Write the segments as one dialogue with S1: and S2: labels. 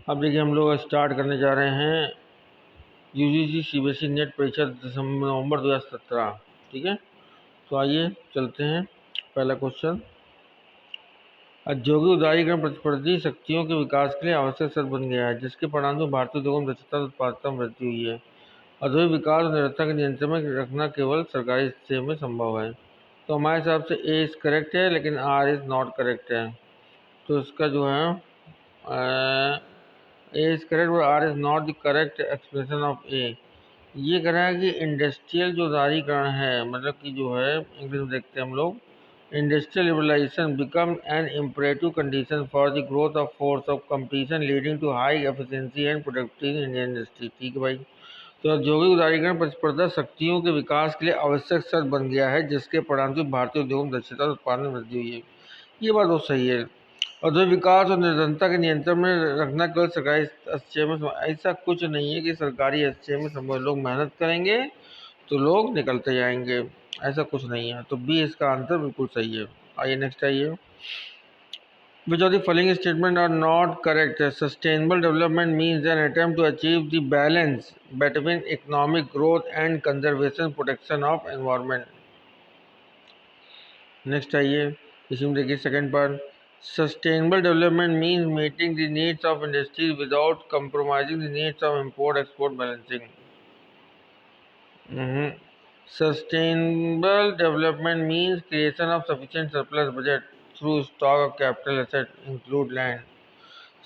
S1: अब देखिए हम लोग स्टार्ट करने जा रहे हैं यूजीसी सीबीएसई नेट परीक्षा नवंबर 2017। ठीक है, तो आइए चलते हैं। पहला क्वेश्चन, औद्योगिक उदारीकरण प्रतिस्पर्धी शक्तियों के विकास के लिए आवश्यक शर्त बन गया है, जिसके परिणामस्वरूप भारतीय उद्योगों में दक्षता और उत्पादकता में वृद्धि हुई है। औद्योगिक विकास और निरंतरता के नियंत्रण में रखना केवल सरकारी हिस्से में संभव है। तो हमारे हिसाब से ए इज करेक्ट है, लेकिन आर इज नॉट करेक्ट है। तो इसका जो है ए इज करेक्ट और R is not the correct expression of A. ये कह रहा है कि इंडस्ट्रियल जो उदारीकरण है, मतलब कि जो है इंग्लिश में देखते हैं हम लोग, industrial liberalisation become an imperative condition for the growth of force of competition leading to high efficiency and productivity in Indian industry. ठीक है भाई। तो औद्योगिक उदारीकरण प्रतिस्पर्धा शक्तियों के विकास के लिए आवश्यक शर्त बन गया है, जिसके परिणामस्वरूप भारतीय उद्योग में दक्षता और उत्पादन में वृद्धि हुई है। ये बात बहुत सही है। औद्योगिक विकास और निरंतरता के नियंत्रण में रखना केवल सरकारी हस्तक्षेप में ऐसा कुछ नहीं है कि सरकारी हस्तक्षेप में संभव। लोग मेहनत करेंगे तो लोग निकलते जाएंगे, ऐसा कुछ नहीं है। तो बी इसका आंसर बिल्कुल सही है। आइए नेक्स्ट आइए। Which of the following statement are not correct? Sustainable development means an attempt to achieve the balance between economic growth and conservation protection of environment. Next आइए, इसमें देखिए second part, sustainable development means meeting the needs of industry without compromising the needs of import export balancing. Sustainable development means creation of sufficient surplus budget through stock of capital asset include land.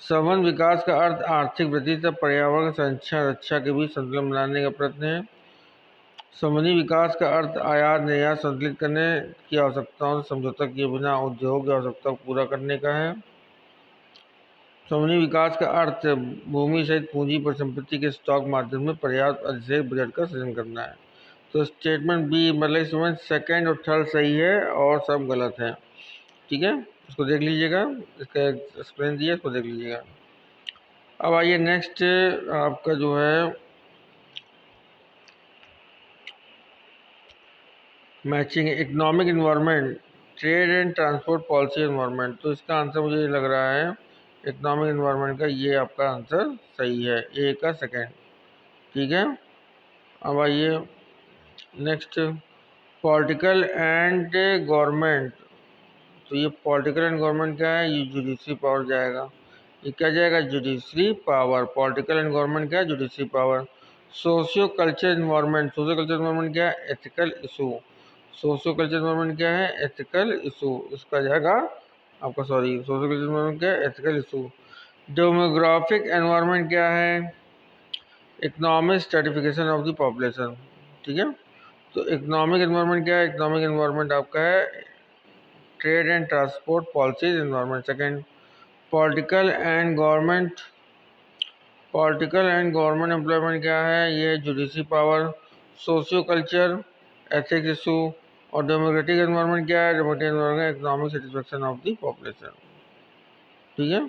S1: समान विकास का अर्थ आर्थिक वृद्धि तथा पर्यावरण संरक्षण रक्षा के बीच संतुलन बनाने का प्रयत्न है। समन्वित विकास का अर्थ आयात निर्यात संतुलित करने की आवश्यकताओं से समझौता किए बिना उद्योग की आवश्यकता को पूरा करने का है। समन्वित विकास का अर्थ भूमि सहित पूंजी परिसंपत्ति के स्टॉक माध्यम में पर्याप्त अधिशेष बजट का सृजन करना है। तो स्टेटमेंट बी मतलब सेकंड और थर्ड सही है और सब गलत है। ठीक है, इसको देख लीजिएगा, इसका एक्सप्लेन दिया, इसको देख लीजिएगा। अब आइए नेक्स्ट, आपका जो है matching economic environment trade and transport policy environment. तो इसका आंसर मुझे लग रहा है इकोनॉमिक इन्वायरमेंट का, ये आपका आंसर सही है, ए का सेकंड। ठीक है, अब आइए नेक्स्ट, पॉलिटिकल एंड गवर्नमेंट। तो ये पॉलिटिकल एंड गवर्नमेंट क्या है, ये जुडिशरी पावर जाएगा। ये क्या जाएगा, judiciary power. Political and government क्या है, judiciary power. Socio culture environment, socio culture environment क्या है, ethical issue. Socio culture environment क्या है, एथिकल इशू। इसका जाएगा आपका, सॉरी, सोशियो कल्चर इन्वायरमेंट क्या है, एथिकल इशू। डेमोग्राफिक एनवायरमेंट क्या है, economic stratification of the population. ठीक है, तो इकोनॉमिक एनवायरमेंट क्या है, इकोनॉमिक एनवायरमेंट आपका है trade and transport policies environment. Second, political and government, political and government employment क्या है, ये judiciary power. Socio culture, ethics issue. और डेमोक्रेटिक एनवायरनमेंट क्या है, democratic environment economic satisfaction of the population. ठीक है,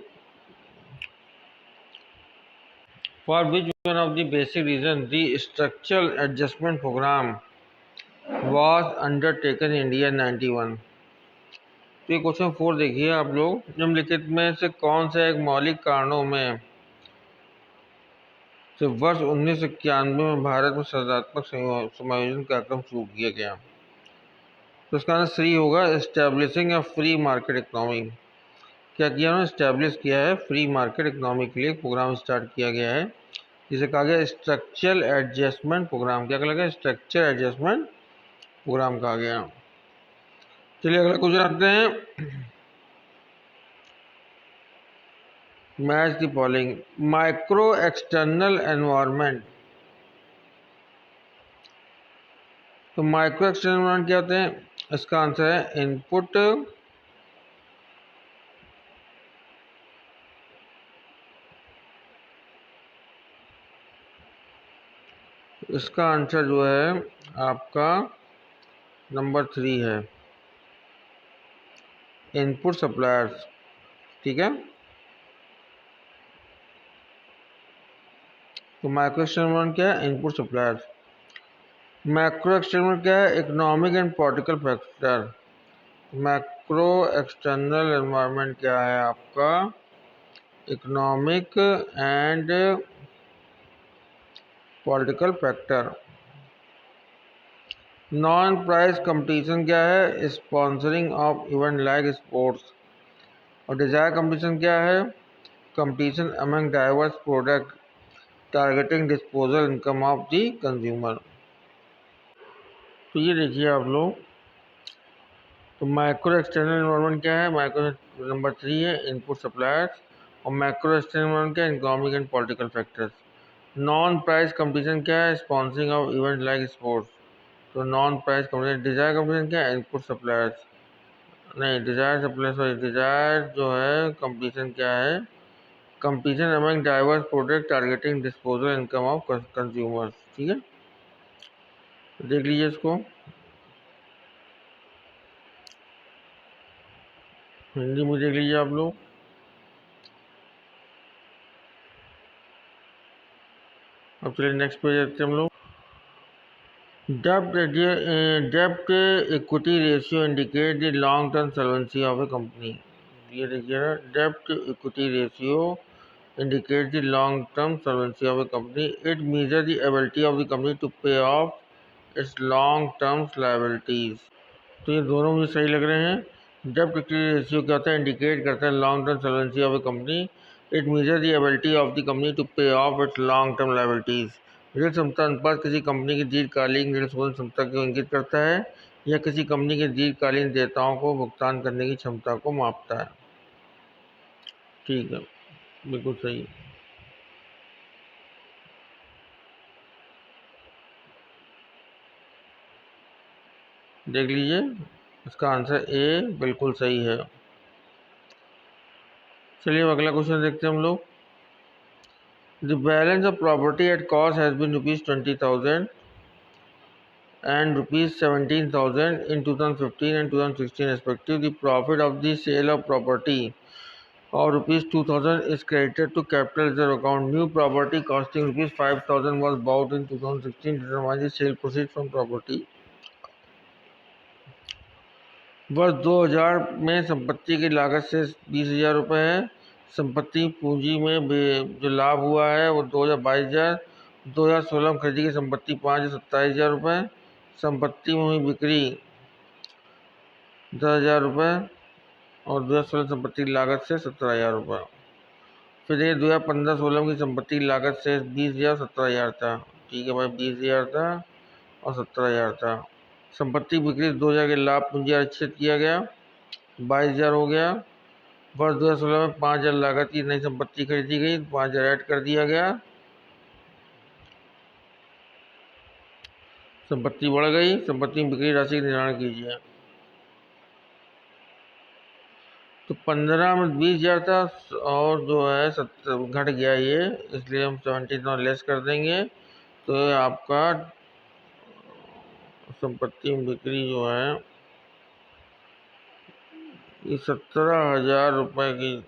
S1: for which one of the basic reason the structural adjustment programme was undertaken in India 91। तो ये क्वेश्चन 4 देखिए आप लोग, निम्नलिखित में से कौन सा एक मौलिक कारणों में से वर्ष 1991 में भारत में सकारात्मक समायोजन कार्यक्रम शुरू किया गया। तो इसका आंसर सी होगा, establishing a free market economy. क्या किया उन्होंने, एस्टेब्लिश किया है फ्री मार्केट इकोनॉमी के लिए प्रोग्राम स्टार्ट किया गया है, जिसे कहा गया स्ट्रक्चरल एडजस्टमेंट प्रोग्राम। क्या कहा गया, स्ट्रक्चर एडजस्टमेंट प्रोग्राम कहा गया। चलिए अगला क्वेश्चन आते हैं, match the following. Micro external environment. तो माइक्रो एक्सटर्नल एनवायरनमेंट क्या होते हैं, इसका आंसर है इनपुट, इसका आंसर जो है आपका नंबर 3 है, इनपुट सप्लायर्स। ठीक है, तो माइक्रो एक्सटर्नल एनवायरनमेंट क्या है, इनपुट सप्लायर्स। मैक्रो एक्सटर्नल क्या है, economic and political factor. Macro external environment क्या है आपका, economic and political factor. Non price competition क्या है? Sponsoring of event like sports. और डिजायर कंपटीशन क्या है? Competition among diverse product targeting disposal income of the consumer. तो ये देखिए आप लोग, तो माइक्रो एक्सटर्नल एनवायरनमेंट क्या है? माइक्रो नंबर 3 है इनपुट सप्लायर्स। और मैक्रो एक्सटर्नल एनवायरनमेंट क्या है? Economic and political factors. Non price competition क्या है? Sponsoring of event like sports. तो non price competition. Desire competition क्या है? Input suppliers. नहीं, डिजायर सप्लाई, सॉरी, डिजायर जो है कंपटीशन क्या है? Competition among diverse product targeting disposal income of consumers. ठीक है, देख लीजिए इसको, हिंदी में देख लीजिए आप लोग। अब चलिए नेक्स्ट पेज देखते हैं हम लोग। डेब्ट equity ratio indicate the long term solvency of a company. ये देखिए ना, डेब्ट equity ratio indicate the long-term solvency of a company. It measures the ability of the company to pay off its long-term liabilities. तो ये दोनों मुझे सही लग रहे हैं। डेब्ट इक्विटी रेशियो क्या होता है? इंडिकेट करता है long term solvency of a company. It measure the ability of the company to pay off its long term liabilities. ऋण क्षमता अनुपात किसी कंपनी की दीर्घकालीन ऋण शोधन क्षमता को इंगित करता है या किसी कंपनी के दीर्घकालीन देयताओं को भुगतान करने की क्षमता को मापता है। ठीक है, बिल्कुल सही। देख लीजिए, इसका आंसर ए बिल्कुल सही है। चलिए अब अगला क्वेश्चन देखते हैं हम लोग। The balance of property at cost has been ₹20,000 and ₹17,000 in 2015 and 2016 respectively. The profit of the sale of property of ₹2,000 is credited to capital reserve account. New property costing ₹5,000 was bought in 2016. Determine the sale proceeds from property. वर्ष 2000 में संपत्ति की लागत से 20,000 रुपये है। संपत्ति पूंजी में जो लाभ हुआ है वो 22,000। 2016 में खरीदी की संपत्ति 5,27,000 रुपये। संपत्ति में हुई बिक्री 10,000 रुपये और 2016 संपत्ति की लागत से 17,000 रुपये। फिर देखिए 2015-16 की संपत्ति की लागत से 20,000, 17,000 था। ठीक है भाई, 20,000 था और 17,000 था। संपत्ति बिक्री 2,000 के लाभ पूंजी आरक्षित किया गया, 22,000 हो गया। वर्ष 2016 में 5,000 लागत की नई संपत्ति खरीदी गई, 5,000 ऐड कर दिया गया, संपत्ति बढ़ गई। संपत्ति में बिक्री राशि का निर्धारण कीजिए। तो 15 में 20,000 था और जो है घट गया ये, इसलिए हम 17 लेस कर देंगे। तो आपका संपत्ति में बिक्री जो है ये 17,000 रुपये की।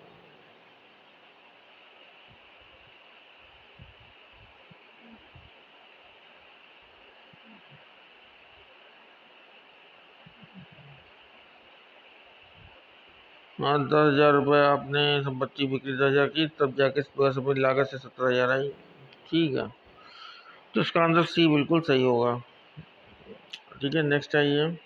S1: हाँ, 10,000 रुपये आपने संपत्ति बिक्री 10,000 की, तब जाके संपत्ति लागत से 17,000 आई। ठीक है, तो इसका आंसर सी बिल्कुल सही होगा। ठीक है, नेक्स्ट आइए।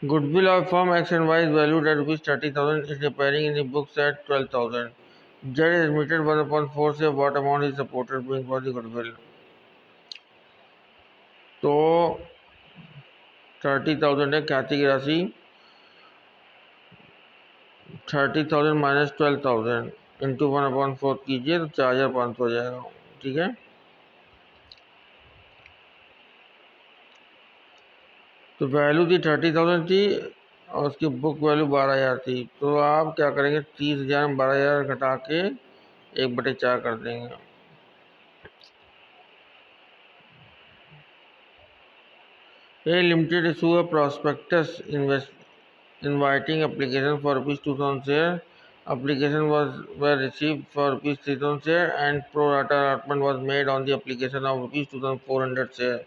S1: Goodwill of firm X and Y is valued at ₹30,000 is appearing in the books at 12,000. Z is admitted 1/4 से what amount is supported being for the goodwill? तो 30,000 है ख्याति की राशि, 30,000 माइनस 12,000 इंटू 1/4 कीजिए तो 4,500 हो जाएगा। ठीक है, तो वैल्यू थी 30,000 थी और उसकी बुक वैल्यू 12,000 थी। तो आप क्या करेंगे, 30,000 में 12,000 घटा के 1/4 कर देंगे। A limited issue a prospectus inviting application for ₹2,000 share. Application were received for ₹3,000 share and pro rata allotment was made on the application of ₹2,400 share.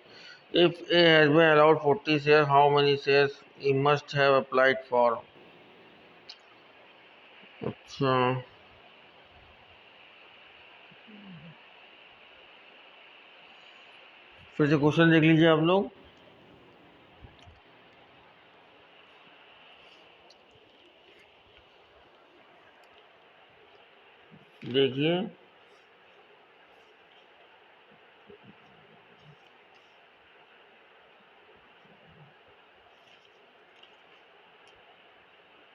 S1: If A has been allowed 40 shares, how many shares he must have applied for? अच्छा, फिर से question देख लीजिए आप लोग। देखिए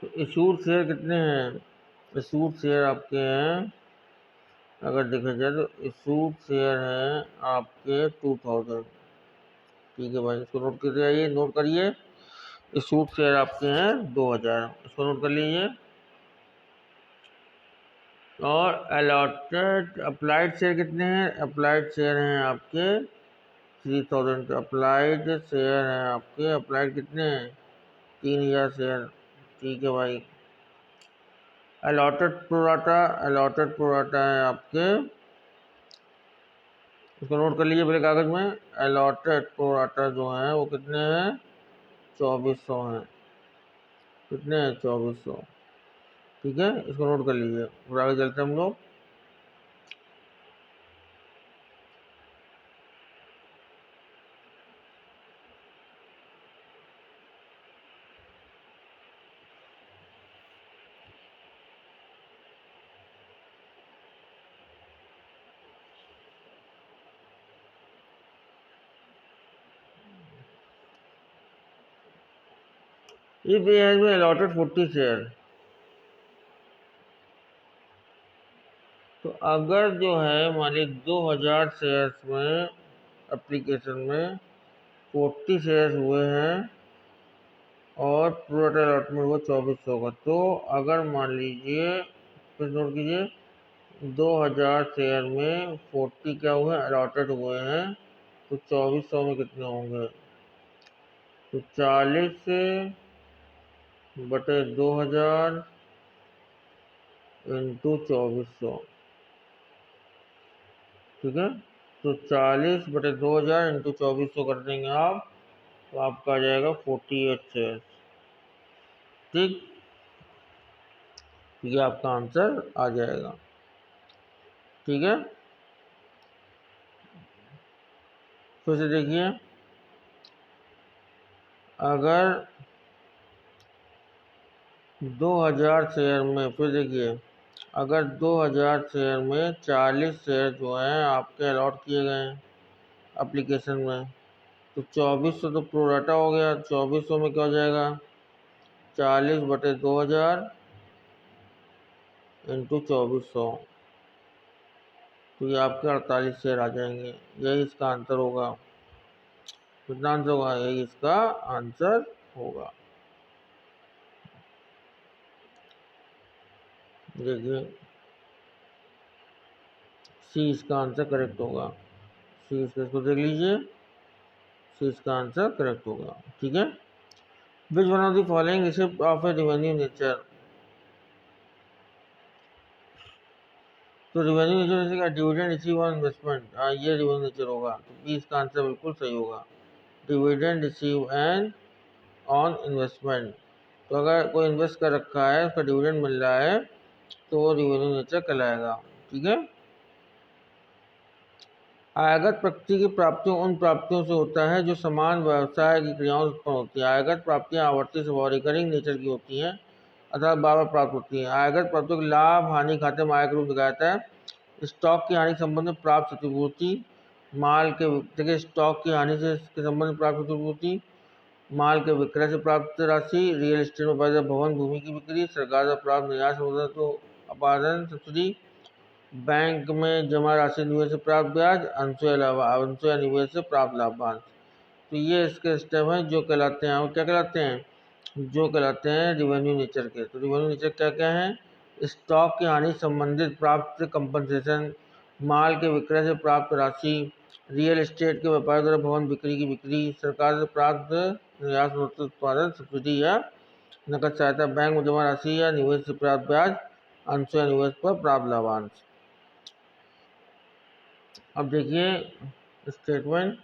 S1: तो issued share कितने हैं? इशूड शेयर आपके हैं, अगर देखा जाए तो इशूड शेयर हैं आपके 2000। ठीक है भाई, इसको नोट करते जाइए, नोट करिए। इशूड शेयर आपके हैं 2000, इसको नोट कर लीजिए। और अलॉटेड अप्लाइड शेयर कितने हैं? अप्लाइड शेयर हैं आपके 3000 के। अप्लाइड शेयर हैं आपके, अप्लाइड कितने हैं? 3000 शेयर। ठीक है भाई। अलॉटेड प्रोराटा है आपके, इसको नोट कर लीजिए पहले कागज में। अलॉटेड प्रोराटा जो है वो कितने हैं? 2400 हैं। कितने हैं? 2400। ठीक है, इसको नोट कर लीजिए। फिर आगे चलते हैं हम लोग। If he has been allotted 40 share, तो अगर जो है मान लीजिए 2000 शेयर्स में एप्लीकेशन में 40 शेयर्स हुए हैं और प्रोराटा अलॉटमेंट हुआ 2400 का, तो अगर मान लीजिए, फिर नोट कीजिए, 2000 शेयर में 40 क्या हुए? अलॉटेड हुए हैं, तो 2400 में कितने होंगे? तो 40 बटे 2000 इंटू 2400। ठीक है, तो 40 बटे 2000 इंटू 2400 कर देंगे आप, तो आपका आ जाएगा 48 शेयर। ठीक, ये आपका आंसर आ जाएगा। ठीक है, फिर से देखिए, अगर 2000 शेयर में, फिर देखिए, अगर 2000 शेयर में 40 शेयर जो हैं आपके अलॉट किए गए हैं एप्लीकेशन में, तो 2400 तो प्रोराटा हो गया। 2400 में क्या हो जाएगा? 40 बटे 2000 इंटू 2400, तो ये आपके 48 शेयर आ जाएंगे। यही इसका आंसर होगा। कितना आंसर होगा? यही इसका आंसर होगा। देखिए, सी इसका आंसर करेक्ट होगा। सी इसको देख लीजिए, सी इसका आंसर करेक्ट होगा। ठीक है, which one of the following receipt of A revenue nature? तो रिवेन्यू नेचर का डिविडेंड रिसीव ऑन इन्वेस्टमेंट, ये रिवेन्यू नेचर होगा। तो बी इसका आंसर बिल्कुल सही होगा। Dividend receive and on investment, तो अगर कोई इन्वेस्ट कर रखा है, उसका डिविडेंड मिल रहा है, तो वो रिवेन्यू नेचर कहलाएगा। ठीक है, आयगत प्रकृति की प्राप्तियों उन प्राप्तियों से होता है जो समान व्यवसाय की क्रियाओं से उत्पन्न होती है। आयगत प्राप्तियां आवर्ती स्वभाव रिकरिंग नेचर की होती हैं, अर्थात बार बार प्राप्त होती हैं। आयगत प्राप्तियों के लाभ हानि खाते में आय के रूप दिखाया जाता है। स्टॉक की हानि के संबंध में प्राप्त क्षतिपूर्ति, माल के देखिए, स्टॉक की हानि से के संबंध में प्राप्त क्षतिपूर्ति, माल के विक्रय से प्राप्त राशि, रियल एस्टेट में पैदा भवन भूमि की बिक्री, सरकार से प्राप्त निर्यात तो अपार्जन सब्सिडी, बैंक में जमा राशि, निवेश से प्राप्त ब्याज, अंशों या निवेश से प्राप्त लाभांश। तो ये इसके स्टेप हैं जो कहलाते हैं, क्या कहलाते हैं? जो कहलाते हैं रिवेन्यू नेचर के। तो रिवेन्यू नेचर क्या क्या है? स्टॉक की हानि संबंधित प्राप्त कंपनसेशन, माल के विक्रय से प्राप्त राशि, रियल एस्टेट के व्यापार द्वारा भवन बिक्री की बिक्री, सरकार से प्राप्त निर्यात उत्पादन सब्सिडी या नकद सहायता, बैंक में जमा राशि या निवेश से प्राप्त ब्याज, अंशों या निवेश पर प्राप्त लाभांश। अब देखिए statement,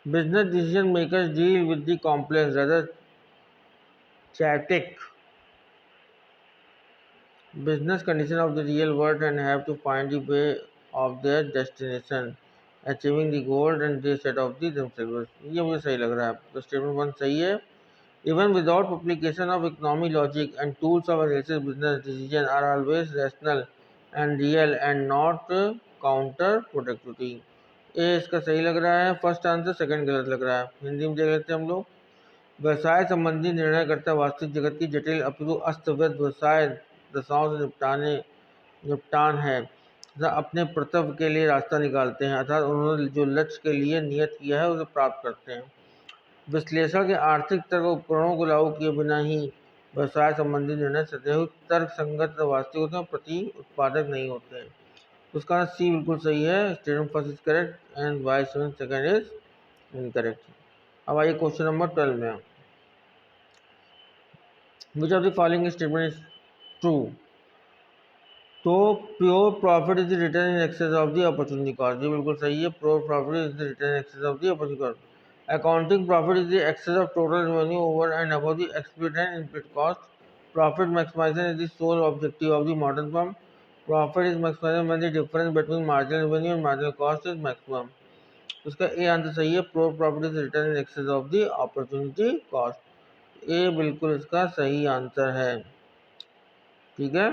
S1: business decision makers deal with the complex rather chaotic business condition of the real world and have to find the way of their destination, achieving the goal and they set of the themselves. ये मुझे सही लग रहा है, तो statement one सही है. Even without application of economic logic and tools of analysis, business decisions are always rational and real and not counterproductive. ए इसका सही लग रहा है फर्स्ट आंसर, सेकंड गलत लग रहा है. हिंदी में देख लेते हैं हम लोग. व्यवसाय संबंधी निर्णय करता वास्तविक जगत की जटिल अपितु अस्त व्यस्त व्यवसाय दशाओं से निपटान है तथा अपने कर्तव्य के लिए रास्ता निकालते हैं, अर्थात उन्होंने जो लक्ष्य के लिए नियत किया है उसे प्राप्त करते हैं. विश्लेषण के आर्थिक तर्क उपकरणों को लागू किए बिना ही व्यवसाय संबंधी निर्णय सदैव तर्क संगत वास्तविक होते हैं, प्रति उत्पादक नहीं होते हैं. उसका सी बिल्कुल सही है. Statement first is correct and Y second is incorrect. अब आइए क्वेश्चन नंबर 12 में. Which of the following statement is true? तो pure profit is return in excess of the opportunity cost. ये बिल्कुल सही है. Pure profit is the return in excess of the opportunity cost. Accounting profit is the excess of total revenue over and above the expected and input cost. Profit maximization is the sole objective of the modern firm. Profit is maximized when the difference between marginal revenue and marginal cost is maximum. उसका ए answer सही है. Pure profit is return in excess of the opportunity cost. A बिल्कुल इसका सही answer है. ठीक है.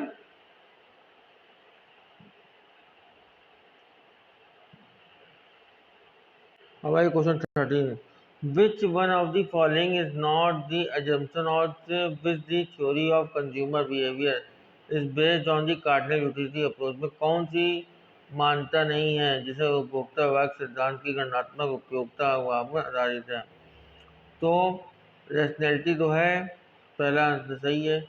S1: अब आइए question 13. Which one of the following is not the assumption on which the theory of consumer behavior is based on the cardinal utility approach? में कौन सी मान्यता नहीं है जिसे उपभोक्ता विभाग सिद्धांत की गणनात्मक उपयोगिता पर आधारित है? तो रेशनैलिटी तो है, पहला आंसर सही है.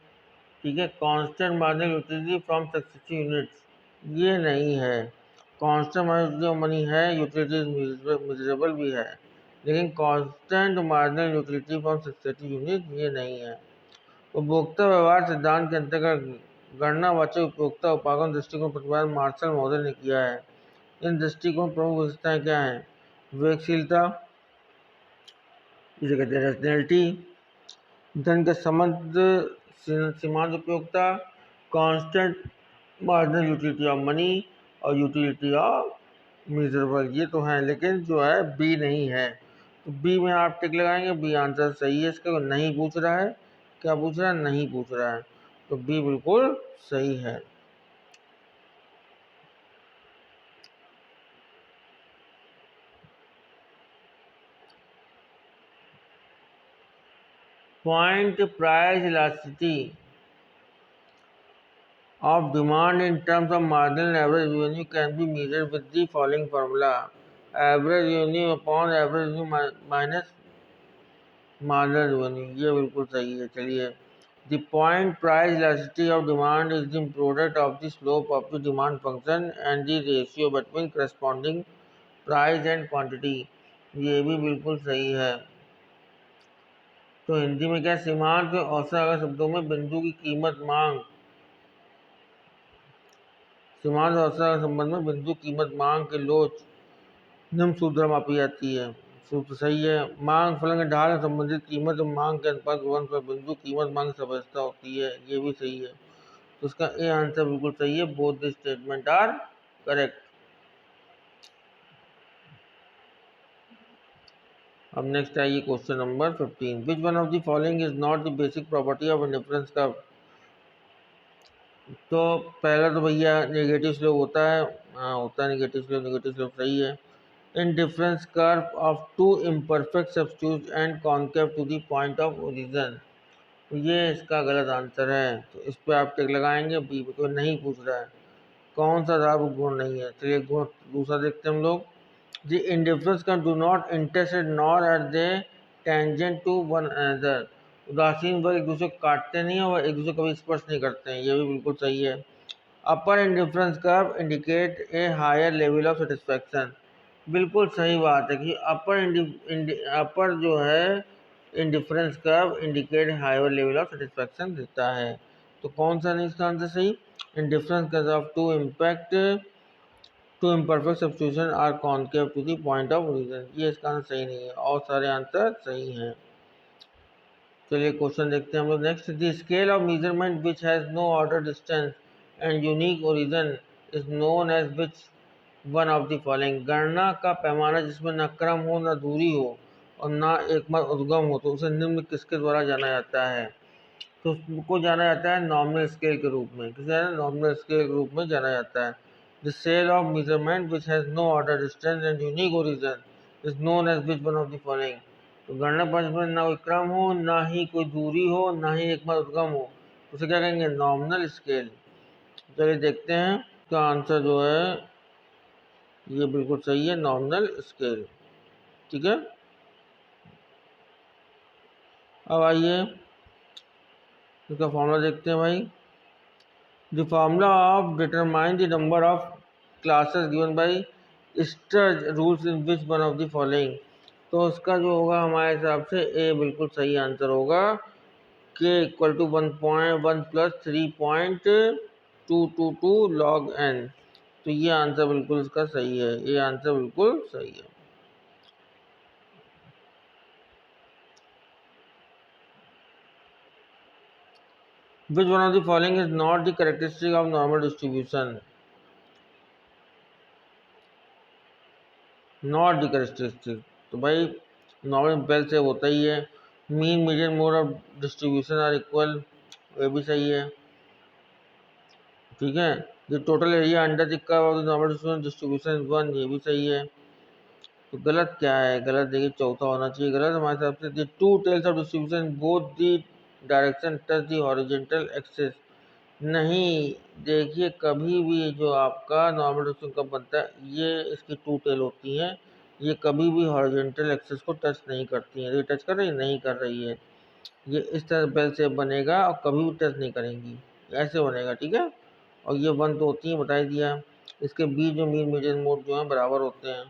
S1: ठीक है. Constant marginal utility from successive units, ये नहीं है. कांस्टेंट मार्जिनल मनी है, यूटिलिटी मिजरेबल भी है, लेकिन constant marginal utility from successive unit ये नहीं है. उपभोक्ता व्यवहार सिद्धांत के अंतर्गत गणनावाचक उपभोक्ता उपागम दृष्टिकोण प्रतिपादन मार्शल महोदय ने किया है. इन दृष्टिकोण प्रमुख विशेषताएं क्या हैं? विवेकशीलता, जिसे कहते हैं रैशनैलिटी, धन का सीमांत उपयोगिता, constant marginal utility of money और यूटिलिटी ऑफ मिजरेबल. ये तो है, लेकिन जो है बी नहीं है. तो बी में आप टिक लगाएंगे. बी आंसर सही है. इसका नहीं पूछ रहा है. क्या पूछ रहा है? नहीं पूछ रहा है. तो बी बिल्कुल सही है. Point price elasticity of demand in terms of marginal and average revenue can be measured with the following formula: average revenue upon average revenue minus marginal revenue. ये बिल्कुल सही है. चलिए. The point price elasticity of demand is the product of the slope of the demand function and the ratio between corresponding price and quantity. ये भी बिल्कुल सही है. तो हिंदी में क्या? सीमांत औसत शब्दों में बिंदु की कीमत मांग, सीमांत अवस्था के संबंध में बिंदु कीमत मांग के लोच निम्न सूत्र मापी जाती है. सूत्र सही है. मांग फलन के ढाल से संबंधित कीमत और मांग के अनुपात गुणन पर बिंदु कीमत मांग की सापेक्षता होती है. ये भी सही है. तो उसका ए आंसर बिल्कुल सही है. Both the statement are correct. अब नेक्स्ट आइए question number 15. Which one of the following is not the basic property of indifference curve? तो पहला तो भैया नेगेटिव स्लोप होता है. हाँ, होता है नेगेटिव स्लोप. नेगेटिव स्लोप सही है. Indifference curve of two imperfect substitutes and concave to the point of origin. ये इसका गलत आंसर है. तो इस पर आप टिक लगाएंगे. बी को नहीं पूछ रहा है. कौन सा धातु गुण नहीं है? चलिए गुण दूसरा देखते हैं हम लोग. The indifference curve do not intersect nor are they tangent to one another. उदासीन वर्ग एक दूसरे को काटते नहीं है और एक दूसरे को कभी स्पर्श नहीं करते हैं. ये भी बिल्कुल सही है. Upper indifference curve indicate a higher level of satisfaction. बिल्कुल सही बात है कि अपर जो है indifference curve indicate higher level of satisfaction देता है. तो कौन सा नहीं इसका आंसर सही? Indifference curve of two imperfect substitution are concave to the point of origin. ये इसका आंसर सही नहीं है और सारे आंसर सही हैं. चलिए क्वेश्चन देखते हैं हम लोग next. The scale of measurement which has no order distance and unique origin is known as which one of the following. गणना का पैमाना जिसमें न क्रम हो, न दूरी हो और न एकमत उद्गम हो, तो उसे निम्न किसके द्वारा जाना जाता है? तो उसको जाना जाता है नॉमिनल स्केल के रूप में। किसे जाना? नॉमिनल स्केल के रूप में जाना जाता है। The scale of measurement which has no order distance and unique origin is known as which one of the following. तो गणना पंच में ना कोई क्रम हो, ना ही कोई दूरी हो, ना ही एकमत उद्गम हो, उसे क्या कहेंगे? Nominal scale. चलिए देखते हैं, इसका आंसर जो है ये बिल्कुल सही है, नॉमिनल स्केल। ठीक है, अब आइए इसका फॉर्मूला देखते हैं भाई। The formula of determine the number of classes given by Sturges rules in which one of the following. तो उसका जो होगा हमारे हिसाब से ए बिल्कुल सही आंसर होगा। k equal to 1.1 plus 3.222 log n। तो ये आंसर बिल्कुल इसका सही है, ये आंसर बिल्कुल सही है। Which one of the following is not the characteristic of normal distribution? Not the characteristic। तो भाई नॉर्मल बेल से होता ही है। Mean median mode of distribution are equal, ये भी सही है। ठीक है, the total area under the curve of the normal distribution is 1, ये भी सही है। तो गलत क्या है? गलत देखिए चौथा होना चाहिए गलत हमारे हिसाब से। The two tails of distribution both the direction touch the horizontal axis. नहीं, देखिए कभी भी जो आपका नॉर्मल डिस्ट्रीब्यूशन कब बनता है, ये इसकी टू टेल होती हैं, ये कभी भी हॉरिजॉन्टल एक्सिस को टच नहीं करती हैं। ये टच कर रही है? नहीं कर रही है। ये इस तरह बेल शेप बनेगा और कभी भी टच नहीं करेंगी, ऐसे बनेगा। ठीक है, और ये वन तो होती है, बता ही दिया। इसके बीच में मीन मीडियन मोड जो है बराबर होते हैं,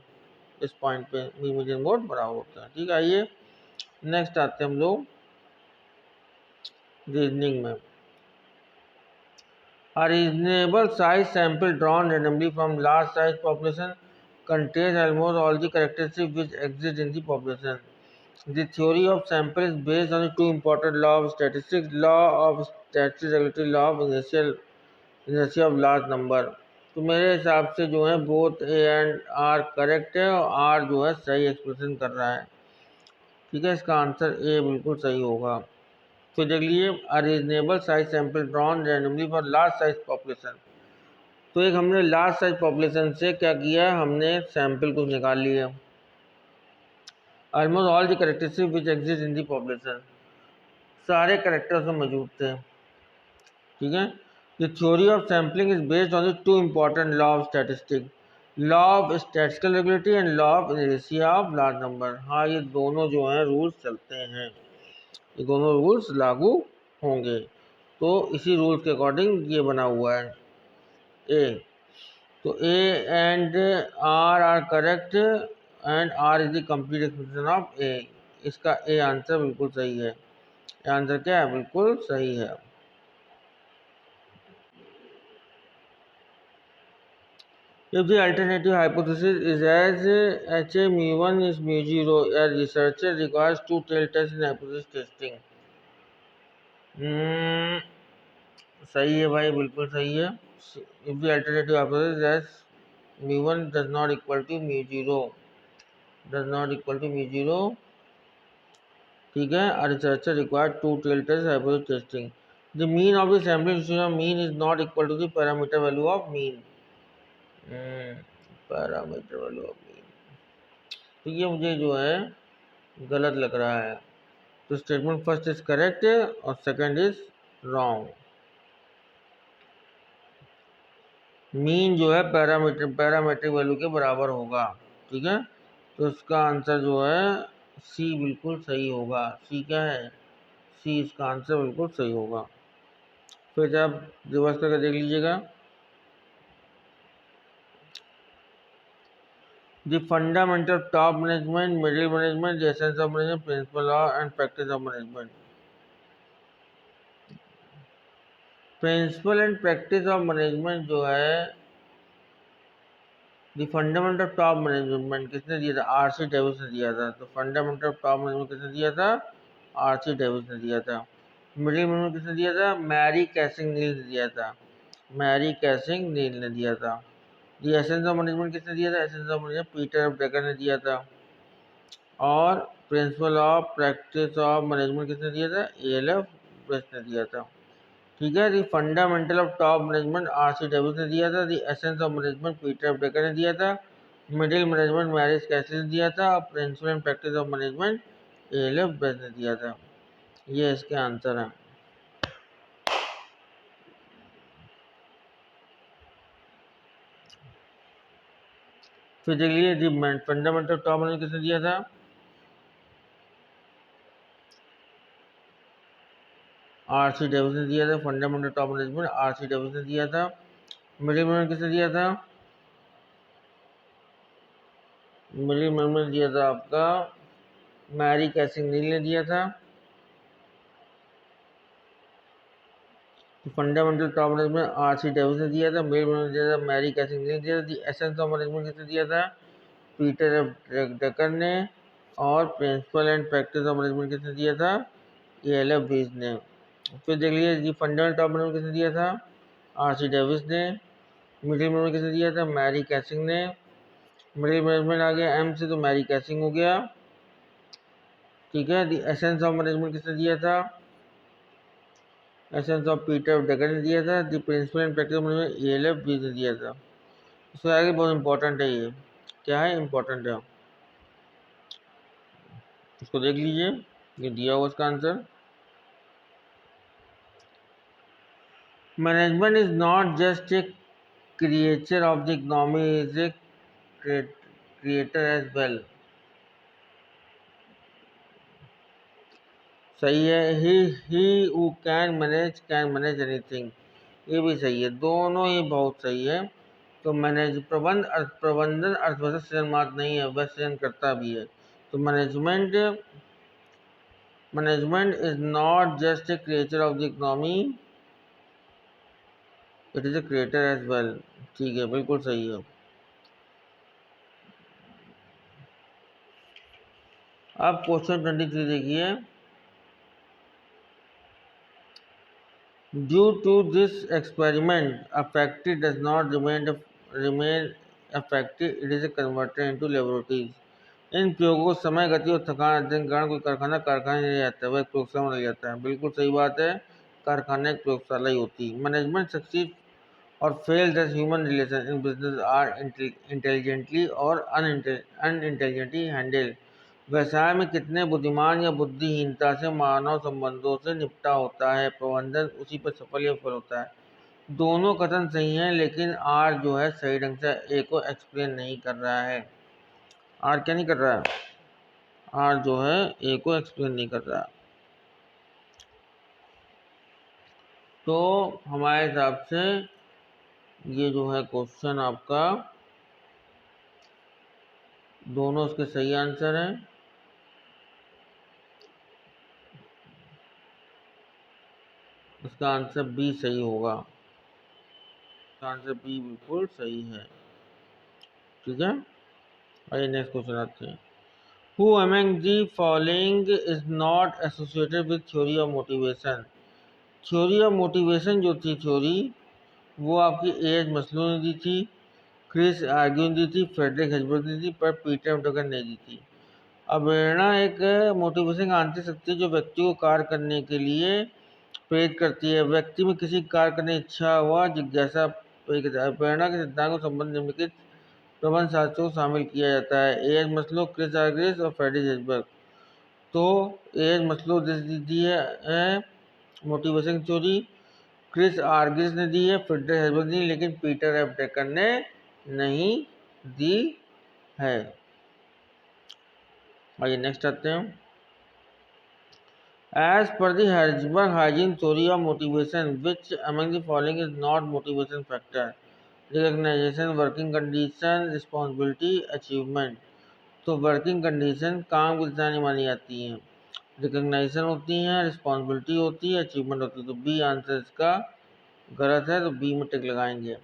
S1: इस पॉइंट पे मीन मीडियन मोड बराबर होता है। ठीक है, आइए नेक्स्ट आते हैं हम लोग रीजनिंग में। A reasonable size sample drawn randomly from large size population contains almost all the characteristics which exist in the population. The theory of sample is based on the two important laws of statistics: law of statistic regulatory, law of inertia of large number। तो मेरे हिसाब से जो है both A and R correct है और are जो है सही एक्सप्रेशन कर रहा है। ठीक है, इसका आंसर ए बिल्कुल सही होगा। फिर देख लीजिए, a reasonable size sample drawn randomly for large size population. तो एक हमने लार्ज साइज पॉपुलेशन से क्या किया, हमने सैंपल कुछ निकाल लिया। Almost all the characteristic which exist in the population, सारे कैरेक्टर्स में मौजूद थे। ठीक है, the theory of sampling is based on the two important law of statistic, law of statistical regulatory and law of inertia of large number. हाँ, ये दोनों जो हैं रूल्स चलते हैं, ये दोनों रूल्स लागू होंगे। तो इसी रूल्स के अकॉर्डिंग ये बना हुआ है ए। तो A and R are correct and R is the complete expression of A. इसका ए आंसर बिल्कुल सही है। आंसर क्या है? बिल्कुल सही है। If the alternative hypothesis is as HA mu1 is mu0, a researcher requires two tail tests in hypothesis testing। सही है भाई, बिल्कुल सही है। If the alternative hypothesis is mu1 does not equal to mu0, does not equal to mu0, ठीक है, a researcher requires two tail tests hypothesis testing। The mean of the sampling distribution of mean is not equal to the parameter value of mean। Parameter value of mean, तो ये मुझे जो है गलत लग रहा है। तो स्टेटमेंट फर्स्ट इज करेक्ट और सेकंड इज रॉन्ग। मीन जो है पैरामीट्रिक वैल्यू के बराबर होगा। ठीक है, तो इसका आंसर जो है सी बिल्कुल सही होगा। सी क्या है? सी इसका आंसर बिल्कुल सही होगा। फिर आप रिवर्स करके देख लीजिएगा। The fundamental of top management, middle management, the essence of management, principle law and practice of management। Principle and practice of management जो है, the fundamental of top management किसने दिया था? आरसी डेविस ने दिया था। तो फंडामेंटल ऑफ टॉप मैनेजमेंट किसने दिया था? आरसी डेविस ने दिया था। मिडिल मैनेजमेंट किसने दिया था? मैरी कैसिंग नील ने दिया था। मैरी कैसिंग नील ने दिया था। दी एसेंस ऑफ मैनेजमेंट किसने दिया था? Essence of management Peter F Drucker ने दिया था। और principle of practice of management किसने दिया था? एएलएफ बेस्ट ने दिया था। ठीक है। दी fundamental of top management RC Davis ने दिया था। The essence of management Peter F Drucker ने दिया था। मिडिल मैनेजमेंट मैरिज कैसिस ने दिया था। और principle and practice of management ALF बेस्ट ने दिया था। ये इसके आंसर हैं। फिर देखिए the fundamental of top management किसने दिया था? आरसी डेविस ने दिया था। Fundamental top management RC Davis ने दिया था। मिडिल मैनेजमेंट किसने दिया था? मिडिल मैनेजमेंट दिया था आपका मैरी कैसिंग नील ने दिया था। Fundamental top management RC Davis ने दिया था। मिडिल मैनेजमेंट दिया था मैरी कैसिंग नील ने दिया था। दी एसेंस ऑफ मैनेजमेंट किसने दिया था? पीटर एफ ड्रकर ने। और principle and practice of management किसने दिया था? एएलएफ बेस ने। फिर देख लीजिए जी फंडामेंटल टॉप मैनेजमेंट किसने दिया था? आरसी डेविस ने। मिडिल मैनेजमेंट किसने दिया था? मैरी कैसिंग ने। मिडिल मैनेजमेंट आ गया एम से तो मैरी कैसिंग हो गया। ठीक है। दी एसेंस ऑफ मैनेजमेंट किसने दिया था? एसेंस ऑफ पीटर ड्रकर ने दिया था। The principle and practice of management ALF बेस ने दिया था। इसको आगे बहुत इंपॉर्टेंट है ये। क्या है? इंपॉर्टेंट है। इसको देख लीजिए, ये दिया हुआ इसका answer. Management is not just a creature of the economy, is a creator as well. सही है। He who can manage anything, ये भी सही है। दोनों ही बहुत सही है। तो प्रबंधन अर्थव्यवस्था सृजन मात्र नहीं है, वह सृजन करता भी है। तो management is not just a creature of the economy, it is a creator as well. ठीक है, बिल्कुल सही है। अब क्वेश्चन 23 देखिए। Due to this experiment a factory does not remain a factory, it is converted into laboratories। इन प्रयोगों को समय, गति और थकान अध्ययन के कारण कोई कारखाना कारखाना नहीं जाता है, वह एक प्रयोगशाला बन जाता है। बिल्कुल सही बात है। कारखाना एक प्रयोगशाला ही होती है। मैनेजमेंट सक्सीड और fails as human relation in business are intelligently और अनइंटेलिजेंटली हैंडल। व्यवसाय में कितने बुद्धिमान या बुद्धिहीनता से मानव संबंधों से निपटा होता है, प्रबंधन उसी पर सफल या विफल होता है। दोनों कथन सही हैं, लेकिन आर जो है सही ढंग से ए को एक्सप्लेन नहीं कर रहा है। आर क्या नहीं कर रहा है? आर जो है ए को एक्सप्लेन नहीं कर रहा। तो हमारे हिसाब से ये जो है क्वेश्चन आपका, दोनों उसके सही आंसर हैं। इसका आंसर बी सही होगा। इसका आंसर बी बिल्कुल सही है। ठीक है। आइए नेक्स्ट क्वेश्चन आते हैं। Who among the following is not associated with theory of motivation? Theory of motivation जो थी थ्योरी, वो आपकी एज मसलो ने दी थी, क्रिस आर्ग्यू ने दी थी, फ्रेडरिक हेजबर्ग ने दी थी, पर पीटर डगर ने दी थी। अब प्रेरणा एक मोटिवेशन का आंतरिक शक्ति जो व्यक्ति को कार्य करने के लिए प्रेरित करती है। व्यक्ति में किसी कार्य करने की इच्छा व जिज्ञासा प्रेरणा के सिद्धांत को संबंध निम्नलिखित प्रबंध शास्त्रों को शामिल किया जाता है। एज मसलो, क्रिस आर्ग्यूस और फ्रेडरिक हेजबर्ग। तो एज मसलो दी है मोटिवेशन थ्योरी, क्रिस आर्गिस ने दी है, फ्रेडरिक हेजबर्ग ने दी, लेकिन पीटर एफ ड्रकर ने नहीं दी है। आइए नेक्स्ट आते हैं। As per the Herzberg hygiene theory of motivation, which among the following is not motivation factor? Recognition, working condition, responsibility, achievement। तो वर्किंग कंडीशन काम की दिशा नहीं मानी जाती हैं, रिकग्नाइजेशन होती हैं, रिस्पॉन्सिबिलिटी होती है, अचीवमेंट होती है। तो बी आंसर इसका गलत है, तो बी में टिक लगाएंगे।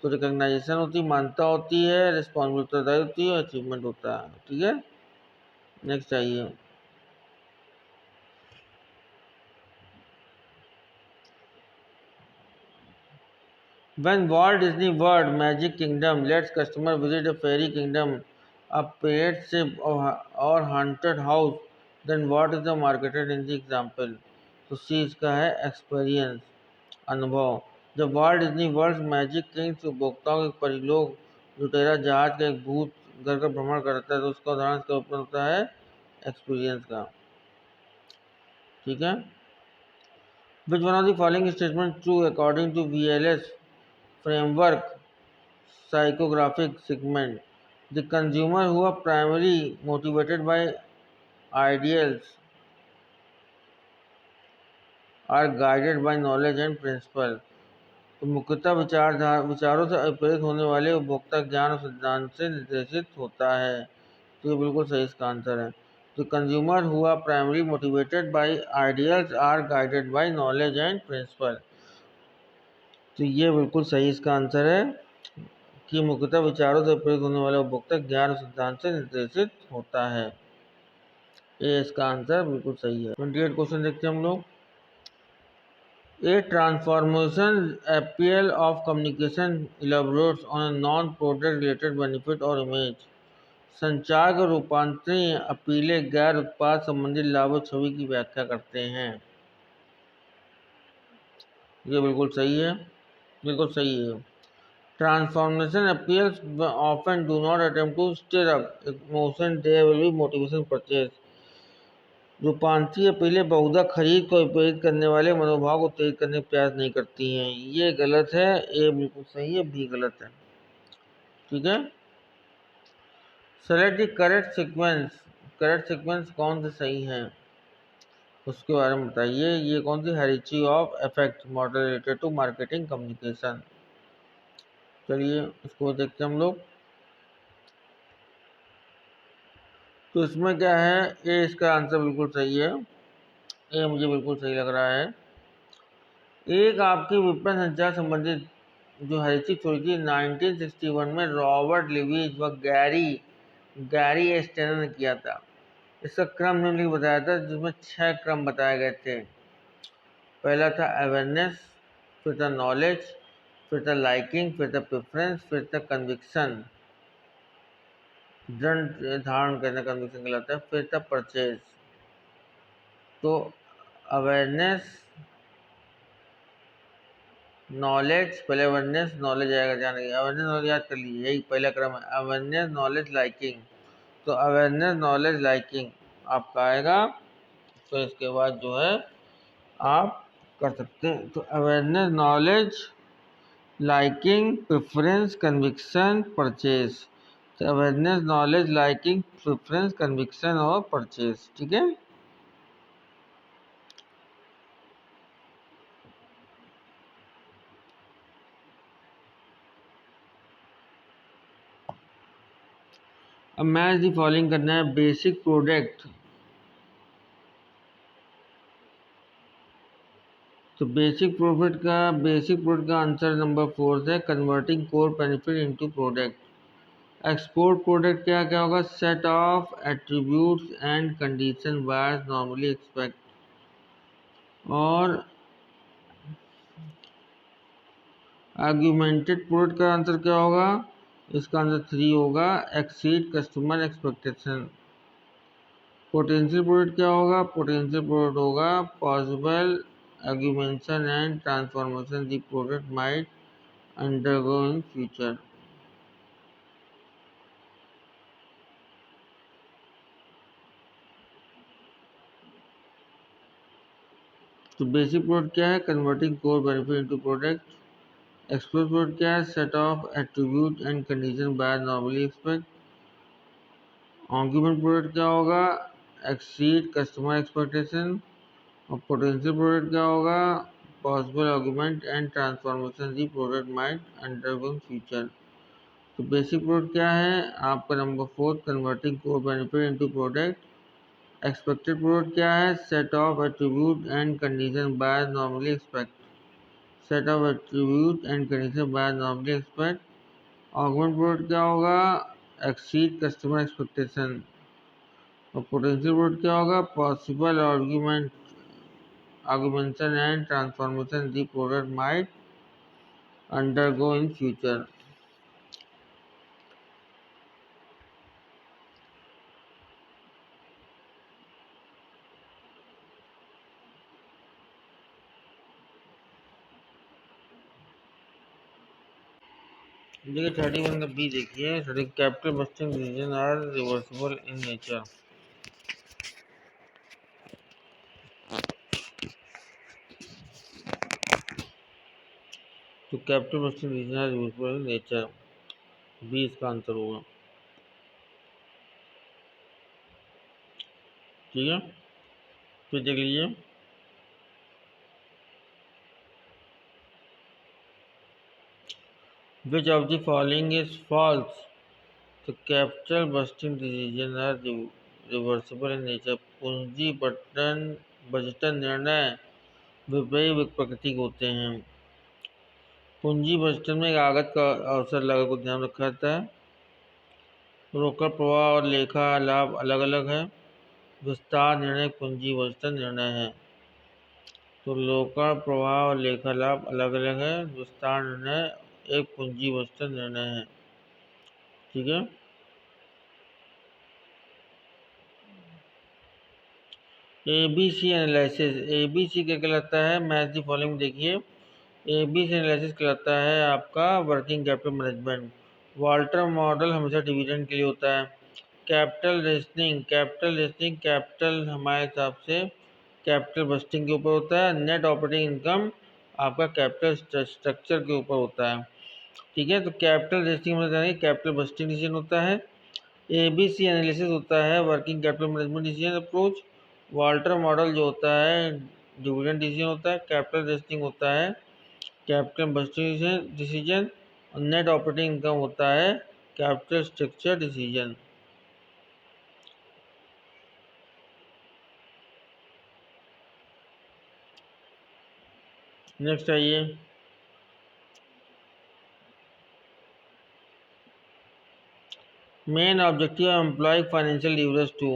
S1: तो रिकग्नाइजेशन होती है, मान्यता होती है, रिस्पॉन्सिबिलिटी होती है, अचीवमेंट होता है। ठीक है। नेक्स्ट आइए। When Walt Disney World Magic Kingdom lets customer visit a fairy kingdom, a pirate ship, or haunted house, then what is the marketed in the example? तो सी इसका है एक्सपीरियंस, अनुभव। जब Walt Disney world magic Kings उपभोक्ताओं के परिलोक लुटेरा जहाज का एक भूत घर का भ्रमण करता है तो उसका उदाहरण इसका ऊपर होता है एक्सपीरियंस का। ठीक है। Which one of the following statement true according to VLS framework psychographic segment? The consumer who are primarily motivated by ideals are guided by knowledge and principle. तो मुख्यतः विचारों से प्रेरित होने वाले उपभोक्ता ज्ञान और सिद्धांत से निर्देशित होता है। तो ये बिल्कुल सही इसका आंसर है। तो consumer who are primary motivated by ideals are guided by knowledge and principle. तो ये बिल्कुल सही इसका आंसर है कि मुख्यतः विचारों से प्रेरित होने वाला उपभोक्ता ज्ञान और सिद्धांत से निर्देशित होता है। ये इसका आंसर बिल्कुल सही है। 28 क्वेश्चन देखते हैं हम लोग। A transformation appeal of communication elaborates on a non-product related benefit or image. संचार के रूपांतरण अपीलें गैर उत्पाद संबंधित लाभ और छवि की व्याख्या करते हैं। ये बिल्कुल सही है, बिल्कुल सही है। Transformation appeals often do not attempt to stir up emotion, there will be motivation purchase. रूपांतरीय अपीलें बहुधा खरीद को प्रेरित करने वाले मनोभाव को तेज करने का प्रयास नहीं करती हैं। ये गलत है, ए बिल्कुल सही है, बी गलत है। ठीक है। Select the correct sequence. Correct sequence कौन से सही हैं उसके बारे में बताइए। ये कौन सी hierarchy of effect model related to marketing communication. चलिए इसको देखते हैं हम लोग। तो इसमें क्या है, ए इसका आंसर बिल्कुल सही है। ए मुझे बिल्कुल सही लग रहा है। एक आपकी विपणन संचार संबंधित जो हैरिची हुई थी 1961 में रॉबर्ट लिविज व गैरी स्टेनर ने किया था। इसका क्रम निम्नलिखित बताया था जिसमें 6 क्रम बताए गए थे। पहला था अवेयरनेस, फिर था नॉलेज, फिर था लाइकिंग, फिर था प्रेफरेंस, फिर था कन्विक्शन, दृढ़ धारण करना कन्विक्शन कहलाता है, फिर था परचेज। तो अवेयरनेस, नॉलेज, पहले अवेयरनेस नॉलेज आएगा, ध्यान रखिए अवेयरनेस नॉलेज याद कर लीजिए, यही पहला क्रम है, अवेयरनेस नॉलेज लाइकिंग। तो अवेयरनेस नॉलेज लाइकिंग आपका आएगा। तो इसके बाद जो है आप कर सकते हैं। तो awareness knowledge liking preference conviction purchase. तो awareness knowledge liking preference conviction और परचेज। ठीक है। अब मैच दी फॉलोइंग करना है। बेसिक प्रोडक्ट, तो बेसिक प्रोडक्ट का आंसर नंबर 4 है converting core benefit into product. Expected product क्या क्या होगा, set of attributes and condition buyers normally expect. और आर्ग्यूमेंटेड प्रोडक्ट का आंसर क्या होगा, इसका आंसर 3 होगा exceed customer expectation. Potential product क्या होगा, पोटेंशियल प्रोडक्ट होगा possible augmentation and transformation the product might undergo in future. तो बेसिक प्रोडक्ट क्या है, converting core benefit into product. Explore product क्या है, set of attribute and condition बाय normally expect. Argument product क्या होगा, एक्सीड कस्टमर एक्सपेक्टेशन। और potential product क्या होगा, possible argument and transformation the product might undergo in future. तो basic product क्या है आपका number 4 converting core benefit into product. Expected product क्या है, set of attribute and condition बाय normally expect. Set of attribute and condition बाय normally expect. Augment product क्या होगा, एक्सीड कस्टमर एक्सपेक्टेशन। और पोटेंशियल प्रोडक्ट क्या होगा, possible augmentation and transformation the product might undergo in future. देखिए 31 का B देखिए, capital budgeting decision are reversible in nature. तो capital budgeting decision are reversible in nature, B इसका answer होगा। ठीक है, फिर देख लीजिए। Which of the following is false? तो capital budgeting decision are reversible in nature, पूंजी बजटन निर्णय विपरीत प्रकृति के होते हैं। पूंजी बजटन में लागत का अवसर लागत को ध्यान रखा जाता है। रोकड़ प्रवाह और लेखा लाभ अलग अलग है। विस्तार निर्णय पूंजी बजटन निर्णय है। तो रोकड़ प्रवाह और लेखा लाभ अलग अलग है, विस्तार निर्णय एक पूंजी बजटन निर्णय है। ठीक है, एबीसी एनालिसिस, एबीसी क्या कहलाता है? मैच द फॉलोइंग देखिए। एबीसी एनालिसिस कहलाता है आपका working capital management. Walter model हमेशा डिविडेंड के लिए होता है। कैपिटल रेशनिंग, कैपिटल हमारे हिसाब से कैपिटल बस्टिंग के ऊपर होता है। नेट ऑपरेटिंग इनकम आपका कैपिटल स्ट्रक्चर के ऊपर होता है। ठीक है, तो कैपिटल रेशनिंग में जानिए कैपिटल बस्टिंग डिसीजन होता है। एबीसी एनालिसिस होता है working capital management decision approach. Walter model जो होता है डिविडेंड डिसीजन होता है। कैपिटल रेशनिंग होता है कैपिटल बस्टिंग डिसीजन। और नेट ऑपरेटिंग इनकम होता है कैपिटल स्ट्रक्चर डिसीजन। नेक्स्ट आइए। Main objective of employ financial leverage to.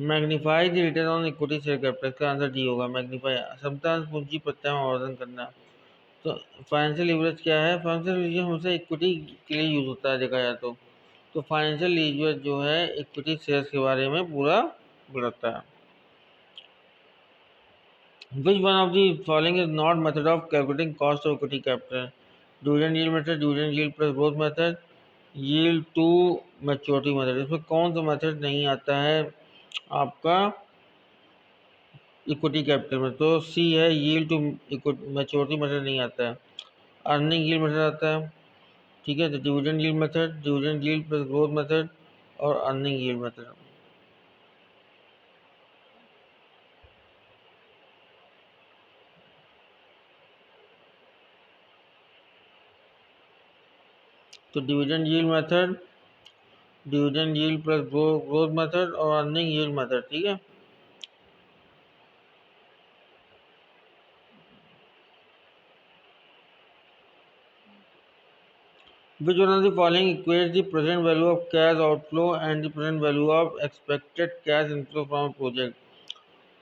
S1: Magnify the return on equity share capital, का आंसर डी होगा। मैग्नीफाई समतांश पूंजी प्रत्यावर्धन करना। तो फाइनेंशियल लीवरेज क्या है? फाइनेंशियल लीवरेज हमेशा इक्विटी के लिए यूज होता है देखा जाए तो फाइनेंशियल लीवरेज जो है इक्विटी शेयर्स के बारे में पूरा बताता है। Which one of the following is not method of calculating cost of equity capital? Dividend yield method, dividend yield plus growth method, yield to maturity method। इसमें कौन सा मेथड नहीं आता है आपका इक्विटी कैपिटल में? तो सी है, yield टू मैच्योरिटी मेथड नहीं आता है। अर्निंग यील्ड मेथड आता है। ठीक है, तो dividend yield method, dividend yield plus growth method और अर्निंग यील्ड मेथड। तो dividend yield method, dividend yield plus growth method और अर्निंग यील्ड मेथड। ठीक है, which one of the following equates the present value of cash outflow and the present value of expected cash inflow from a project?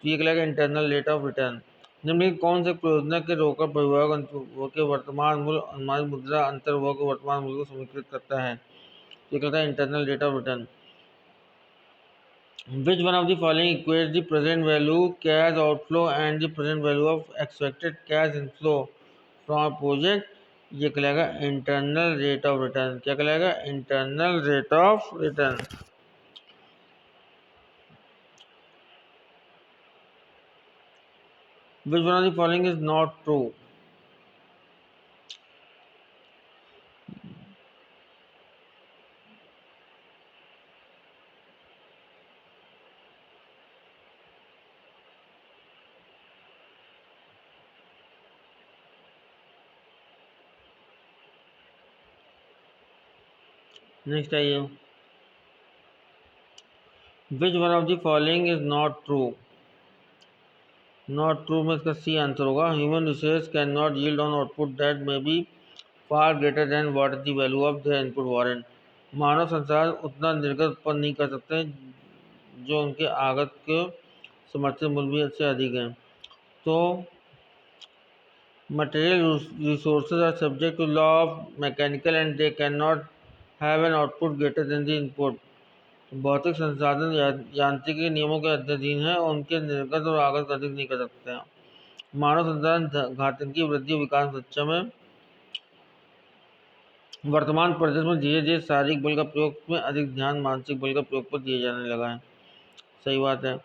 S1: तो ये कहलाएगा internal rate of return. निम्नलिखित कौन से परियोजना के रोकड़ परिभाग के वर्तमान मूल्य अनुमानित मुद्रा अंतर के वर्तमान मूल्य को समीकृत करता है? ये कहता है internal rate of return. Which one of the following equates the present value cash outflow and the present value of expected cash inflow from a project? ये कहलाएगा इंटरनल रेट ऑफ रिटर्न। क्या कहलाएगा? Internal rate of return. Which one of the following is not true? Next आइए। Which one of the following is not true? Not true में इसका C answer होगा। Human resource can not yield on output that may be far greater than what is the value of the input warrant. मानव संसाधन उतना निर्गत उत्पन्न नहीं कर सकते जो उनके आगत के समर्थित मूल्य भी से अधिक हैं। तो material resources are subject to law of mechanical and they cannot have an output greater than the input। भौतिक संसाधन यांत्रिकी नियमों के अधीन है और उनके निर्गत और आगत अधिक नहीं कर सकते हैं। मानव संसाधन घातकी वृद्धि विकास सच्चा में वर्तमान परिदृश्य में धीरे धीरे शारीरिक बल का प्रयोग में अधिक ध्यान मानसिक बल का प्रयोग पर दिए जाने लगा है। सही बात है।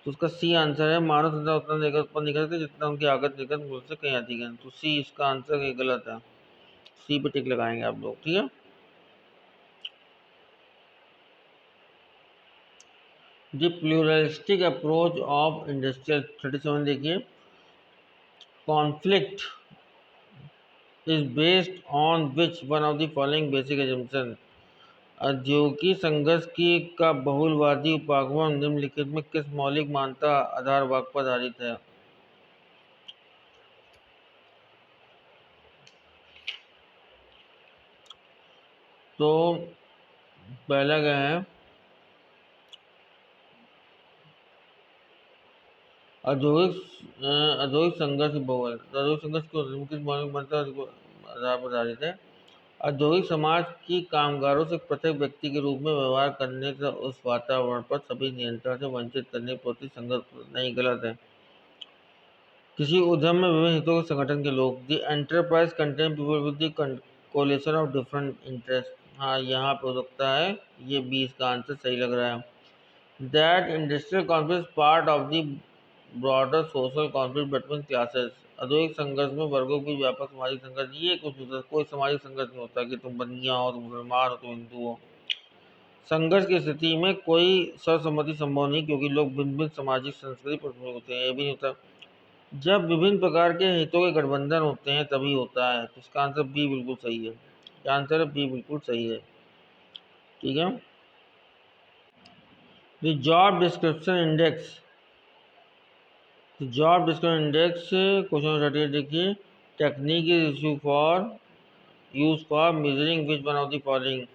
S1: तो उसका सी आंसर है, मानव संसाधन उतना निर्गत उत्पन्न नहीं कर सकते जितना उनकी आगत निर्गत मूल्य से कहीं अधिक है। तो सी इसका आंसर ये गलत है। सी पे टिक लगाएंगे आप लोग, ठीक है। The pluralistic approach of industrial 37 देखिए, conflict is based on which one of the following basic assumption. औद्योगिक संघर्ष की का बहुलवादी उपागम निम्नलिखित में किस मौलिक मान्यता आधार वाक्य पर आधारित है। तो पहला क्या है, औद्योगिक संघर्ष बहुल। औद्योगिक संघर्ष को किस मौलिक मान्यता आधार पर आधारित है। औद्योगिक समाज की कामगारों से पृथक व्यक्ति के रूप में व्यवहार करने का उस वातावरण पर सभी नियंत्रण से वंचित करने के प्रति संघर्ष नहीं, गलत है। किसी उद्यम में विभिन्न हितों के संगठन के लोग, the enterprise contain people with the coalition of different interest. हाँ, यहाँ पे हो सकता है, ये 20 का आंसर सही लग रहा है। That industrial conflict part of the broader social conflict between classes. औद्योगिक संघर्ष में वर्गों की व्यापक सामाजिक संघर्ष, ये कुछ कोई सामाजिक संघर्ष नहीं होता कि तुम बनिया हो, तुम मुसलमान हो, तुम हिंदू हो। संघर्ष की स्थिति में कोई सर्वसम्मति संभव नहीं क्योंकि लोग भिन्न भिन्न सामाजिक संस्कृति पर होते हैं। ये भी नहीं होता। जब विभिन्न प्रकार के हितों के गठबंधन होते हैं तभी होता है। तो इसका आंसर बी बिल्कुल सही है। आंसर है बी बिल्कुल सही है, ठीक है। The job description index, job description index question 38 देखिए, technique is issue for use for measuring which one of the following.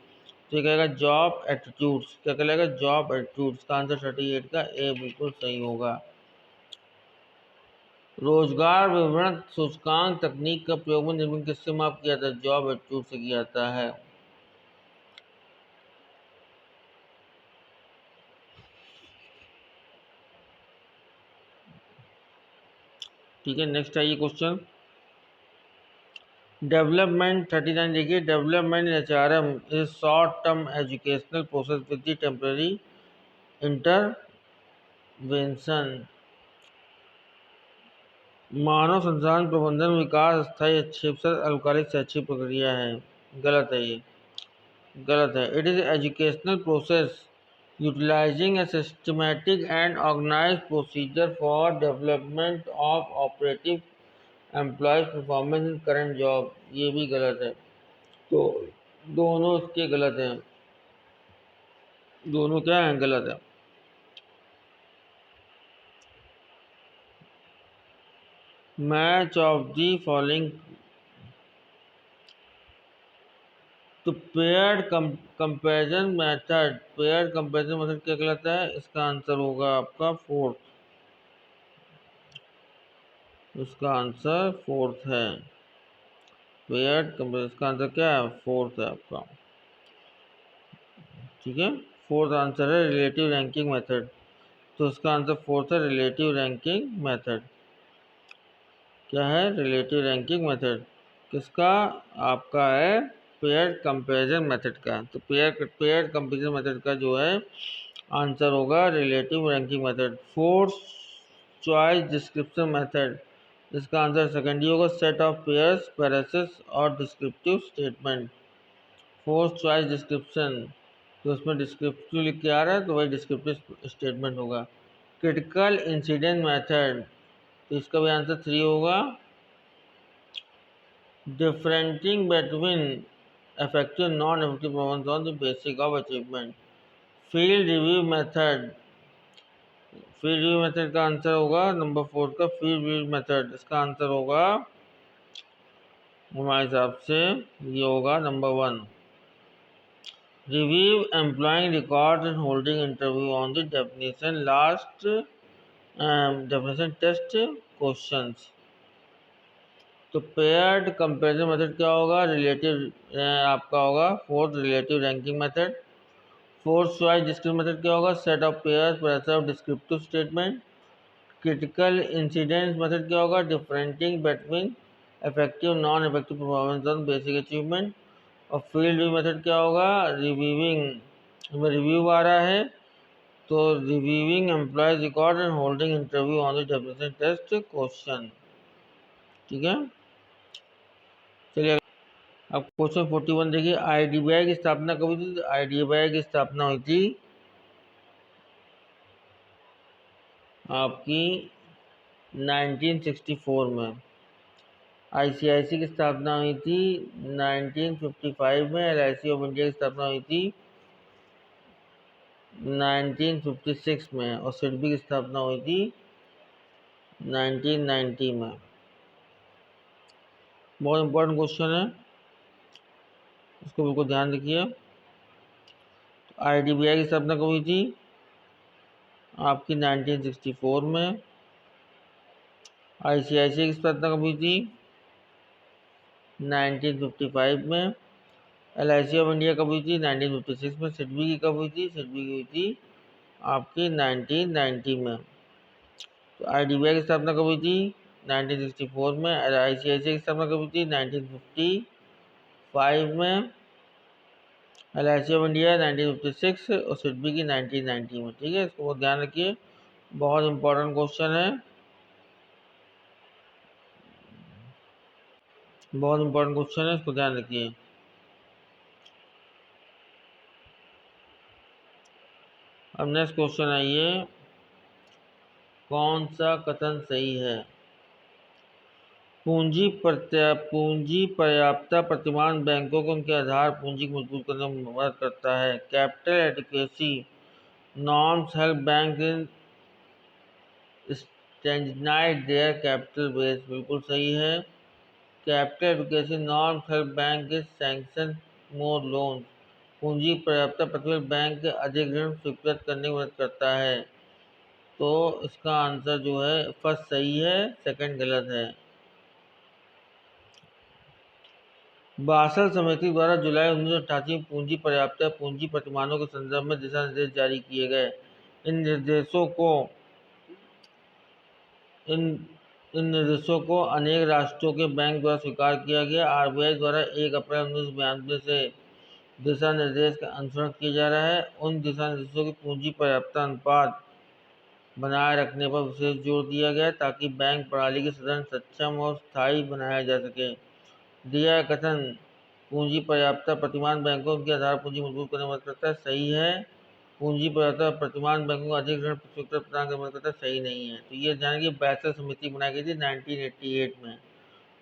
S1: तो ये कहेगा जॉब एटीट्यूड्स, क्या कहलाएगा, जॉब एटीट्यूड्स का आंसर 38 का ए बिल्कुल सही होगा। रोजगार विवरण सूचकांक तकनीक का प्रयोग में निम्न किससे माप किया जाता है, जॉब एटीट्यूड से किया जाता है। ठीक है, नेक्स्ट आइए क्वेश्चन डेवलपमेंट 39 देखिए, development in HRM is short term educational process with the temporary intervention. मानव संसाधन प्रबंधन विकास स्थायी अक्षेप अल्पकालिक शैक्षिक प्रक्रिया है, गलत है, ये गलत है। It is educational process utilising a systematic and organised procedure for development of operative employees performance in current job, ये भी गलत है। तो दोनों इसके गलत हैं, दोनों क्या हैं, गलत है। मैच ऑफ दी फॉलोइंग, तो paired comparison method, paired comparison method क्या कहलाता है, इसका आंसर होगा आपका फोर्थ, इसका आंसर फोर्थ है। पेयर्ड कंपैरिजन, इसका आंसर क्या है, फोर्थ है आपका, ठीक है। फोर्थ आंसर है रिलेटिव रैंकिंग मेथड। तो इसका आंसर फोर्थ है, रिलेटिव रैंकिंग मेथड। क्या है, रिलेटिव रैंकिंग मेथड किसका, आपका है पेयर कंपैरिजन मेथड का। तो पेयर कंपैरिजन मेथड का जो है आंसर होगा relative ranking method. Fourth choice description method, इसका आंसर सेकेंडरी होगा, सेट ऑफ पेयर्स पैरासिस और descriptive statement. Fourth choice description, तो उसमें डिस्क्रिप्टिव लिख के आ रहा है तो वही डिस्क्रिप्टिव स्टेटमेंट होगा। क्रिटिकल इंसिडेंट मेथड, तो इसका भी आंसर 3 होगा। Differentiating between effective non-effective performance on the basis of achievement। Field review method, field review method का आंसर होगा नंबर 4 का फील्ड रिव्यू मेथड। इसका आंसर होगा हमारे हिसाब से ये होगा number 1। Review employing record and holding interview on the definition last definition test questions. तो पेयर्ड कंपैरिजन मेथड क्या होगा? रिलेटिव आपका होगा fourth relative ranking method. Fourth choice descriptive method क्या होगा? सेट ऑफ पेयर्स पर descriptive statement. Critical incidence method क्या होगा? Differentiating between effective non effective performance on basic achievement. और फील्ड रिव्यू मेथड क्या होगा? रिव्यूइंग में रिव्यू आ रहा है तो reviewing employees record and holding interview on the definition test question. ठीक है, चलिए अब क्वेश्चन 41 देखिए। आईडीबीआई की स्थापना कब हुई थी? आईडीबीआई की स्थापना हुई थी आपकी 1964 में। आईसीआईसी की स्थापना हुई थी 1955 में। एलआईसी ऑफ इंडिया की स्थापना हुई थी 1956 में। और सिडबी की स्थापना हुई थी 1990 में। बहुत इंपॉर्टेंट क्वेश्चन है, इसको बिल्कुल ध्यान रखिए। आईडीबीआई की स्थापना कब हुई थी? आपकी 1964 में। आईसीआईसी की स्थापना कब हुई थी? 1955 में। एलआईसी ऑफ इंडिया कब हुई थी? 1956 में। सिडबी की कब हुई थी? सिडबी की हुई थी आपकी 1990 में। तो आईडीबीआई की स्थापना कब हुई थी? 1964 में। आईसीआईसी की स्थापना कब हुई थी? 1955 में। एलआईसी ऑफ इंडिया 1956 और सिडबी की 1990 में। ठीक है, इसको बहुत ध्यान रखिए, बहुत इंपॉर्टेंट क्वेश्चन है, बहुत इंपॉर्टेंट क्वेश्चन है, इसको ध्यान रखिए। अब नेक्स्ट क्वेश्चन आइए, कौन सा कथन सही है? पूंजी पर्याप्तता प्रतिमान बैंकों को उनके आधार पूंजी को मजबूत करने में मदद करता है। Capital adequacy norms help bank in strengthening their capital base, बिल्कुल सही है। Capital adequacy norms help bank is sanction more loan, पूंजी पर्याप्तता प्रतिबल बैंक के अधिक ऋण स्वीकृत करने में मदद करता है। तो इसका आंसर जो है फर्स्ट सही है, सेकंड गलत है। बासल समिति द्वारा जुलाई 1988 में पूंजी पर्याप्तता पूंजी प्रतिमानों के संदर्भ में दिशा निर्देश जारी किए गए। इन निर्देशों को इन इन निर्देशों को अनेक राष्ट्रों के बैंक द्वारा स्वीकार किया गया। आरबीआई द्वारा 1 अप्रैल 1992 से दिशा निर्देश का अनुसरण किया जा रहा है। उन दिशा निर्देशों की पूंजी पर्याप्तता अनुपात बनाए रखने पर विशेष जोर दिया गया ताकि बैंक प्रणाली के सदन सक्षम और स्थायी बनाया जा सके। दिया कथन पूंजी पर्याप्तता प्रतिमान बैंकों की आधार पूंजी मजबूत करने में मदद करता है, सही है। पूंजी पर्याप्तता प्रतिमान बैंकों को अधिक ऋण स्वीकृत प्रदान करने में मदद करता है, सही नहीं है। तो ये जान कि बैसल समिति बनाई गई थी 1988 में,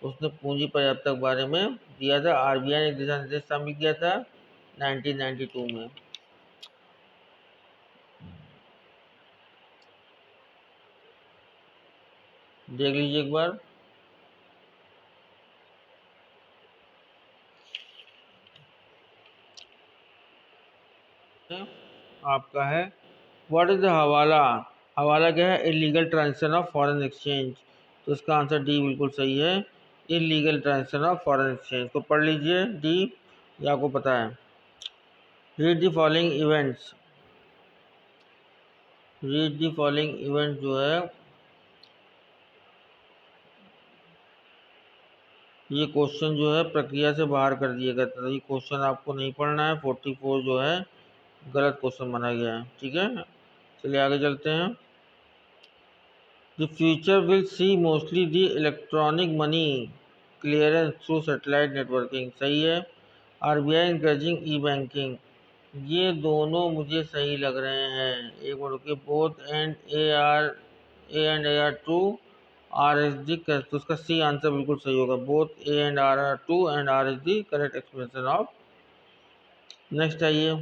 S1: उसने पूंजी पर्याप्तता के बारे में दिया था। आरबीआई ने दिशा निर्देश शामिल किया था 1992 में। देख लीजिए एक बार। आपका है व्हाट इज द हवाला? हवाला क्या है? Illegal transaction of foreign exchange. तो इसका आंसर डी बिल्कुल सही है, illegal transaction of foreign exchange. को पढ़ लीजिए डी, ये आपको पता है। Read the following events, read the following event जो है ये क्वेश्चन जो है प्रक्रिया से बाहर कर दिया गया था। ये क्वेश्चन आपको नहीं पढ़ना है, 44 जो है गलत क्वेश्चन बना गया है। ठीक है, चलिए आगे चलते हैं। The future will see mostly the electronic money clearance through satellite networking, सही है। आरबीआई इंकरेजिंग ई बैंकिंग, ये दोनों मुझे सही लग रहे हैं। एक बार रुकिए, both A and A are true, R S D, तो उसका सी आंसर बिल्कुल सही होगा। Both A and R are true and R is the correct explanation of. Next आइए,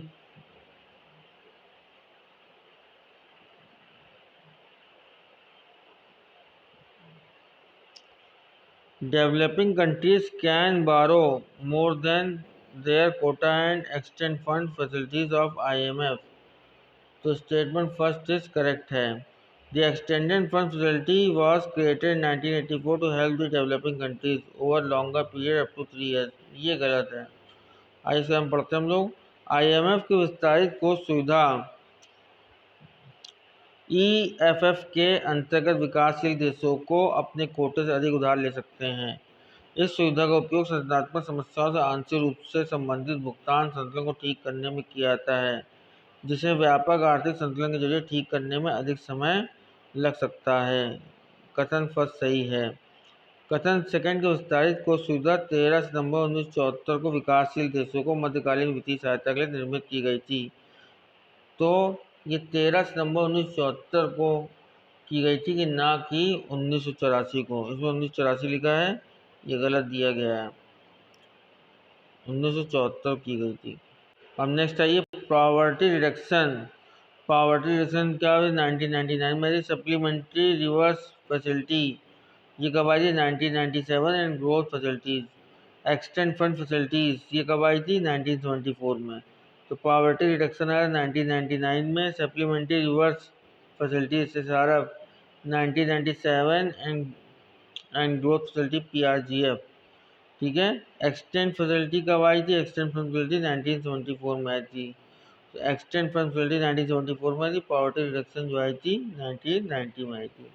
S1: developing countries can borrow more than their quota and extend fund facilities of IMF. तो statement first is correct है। The Extended Fund Facility was created in 1984 to help the developing countries over longer period up to 3 years. ये गलत है। आइए इसे हम पढ़ते हैं हम लोग। IMF की विस्तारित कोष सुविधा EFF के अंतर्गत विकासशील देशों को अपने कोटे से अधिक उधार ले सकते हैं। इस सुविधा का उपयोग संरचनात्मक समस्याओं से आंशिक रूप से संबंधित भुगतान संतुलन को ठीक करने में किया जाता है, जिसे व्यापक आर्थिक संतुलन के जरिए ठीक करने में अधिक समय लग सकता है। कथन फर्स्ट सही है। कथन सेकंड की विस्तारित कोष सुविधा 13 सितंबर 1974 को विकासशील देशों को मध्यकालीन वित्तीय सहायता के लिए निर्मित की गई थी। तो ये 13 सितंबर 1974 को की गई थी कि ना कि 1984 को। इसमें 1984 लिखा है, ये गलत दिया गया है, 1974 की गई थी। अब नेक्स्ट आइए पॉवर्टी रिडक्शन। पॉवर्टी रिडक्शन क्या हुई 1999 में। सप्लीमेंट्री रिवर्स फैसिलिटी ये कब आई थी 1997। And growth facilities extend fund facilities ये कब आई थी 1974 में। तो पॉवर्टी रिडक्शन आया 1999 में, सप्लीमेंट्री रिवर्स फैसिलिटीज से सारा 1997 एंड ग्रोथ फैसिलिटी PRGF, ठीक है। एक्सटेंड फैसिलिटी कब आई थी, एक्सटेंड फंड फैसिलिटी 1974 में आई थी। तो एक्सटेंड फंड फैसिलिटी 1974 में आई थी, पॉवर्टी रिडक्शन जो आई थी 1990 में आई थी।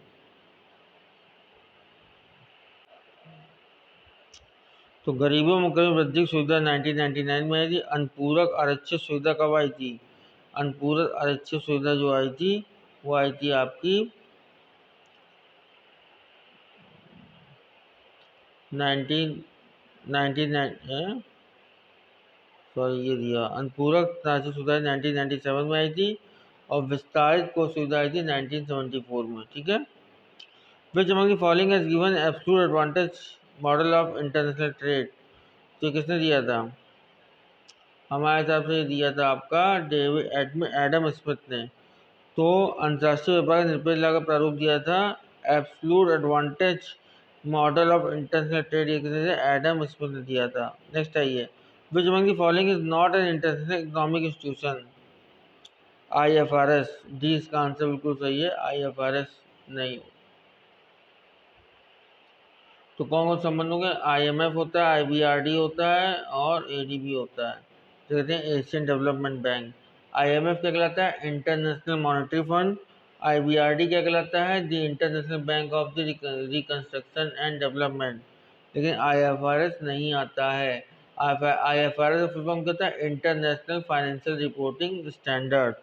S1: तो गरीबों में वृद्धि सुविधा 1999 में आई थी। अनुपूरक आरक्षित सुविधा कब आई थी, अनुपूरक आरक्षित सुविधा जो आई थी वो आई थी आपकी 1999 सॉरी ये दिया अनुपूरक आरक्षित सुविधा 1997 में आई थी और विस्तारित को सुविधा आई थी 1974 में, ठीक है। Which among the following has given absolute advantage model of international trade? तो किसने दिया था, हमारे हिसाब से दिया था आपका एडम स्मिथ ने। तो अंतर्राष्ट्रीय व्यापार का निरपेक्ष लाभ का प्रारूप दिया था absolute advantage model of international trade, ये किसने दिया, एडम स्मिथ ने दिया था। नेक्स्ट आइए which among the following is not an international economic institution, IFRS। D इसका आंसर बिल्कुल सही है, IFRS नहीं। तो कौन कौन संबंध होंगे, IMF होता है, IBRD होता है और ADB होता है, तो कहते हैं एशियन डेवलपमेंट बैंक। IMF क्या कहलाता है, इंटरनेशनल मॉनेटरी फंड। IBRD क्या कहलाता है, the international bank of the reconstruction and development. लेकिन IFRS नहीं आता है। IFRS का फुल फॉर्म क्या होता है, इंटरनेशनल फाइनेंशियल रिपोर्टिंग स्टैंडर्ड,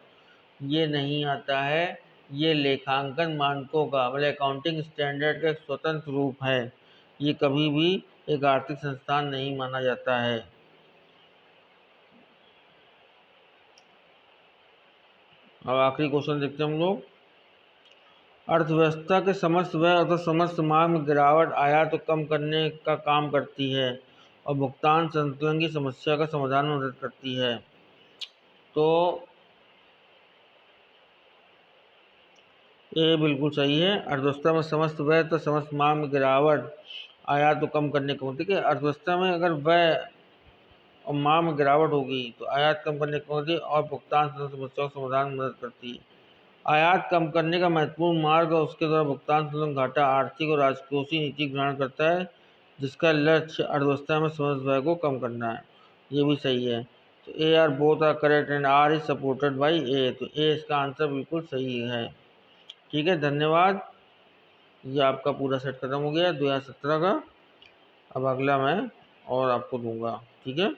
S1: ये नहीं आता है। ये लेखांकन मानकों का मतलब अकाउंटिंग स्टैंडर्ड का एक स्वतंत्र रूप है, ये कभी भी एक आर्थिक संस्थान नहीं माना जाता है। अब आखिरी क्वेश्चन देखते हैं हम लोग। अर्थव्यवस्था के समस्त व्यय अथवा समस्त मांग में गिरावट आयात को कम करने का काम करती है और भुगतान संतुलन की समस्या का समाधान में मदद करती है। तो ये बिल्कुल सही है। अर्थव्यवस्था में समस्त व्यय तो समस्त मांग में गिरावट आयात को कम करने का मतलब कि अर्थव्यवस्था में अगर व्यय और मांग में गिरावट होगी तो आयात कम करने की होती है और भुगतान समस्याओं का समाधान में मदद करती है। आयात कम करने का महत्वपूर्ण मार्ग और उसके द्वारा भुगतान संतुलन घाटा आर्थिक और राजकोषीय नीति ग्रहण करता है, जिसका लक्ष्य अर्थव्यवस्था में समस्त व्यय को कम करना है। ये भी सही है। तो A R both are correct and R is supported by A, तो ए इसका आंसर बिल्कुल सही है। ठीक है, धन्यवाद। ये आपका पूरा सेट खत्म हो गया 2017 का। अब अगला मैं और आपको दूंगा, ठीक है।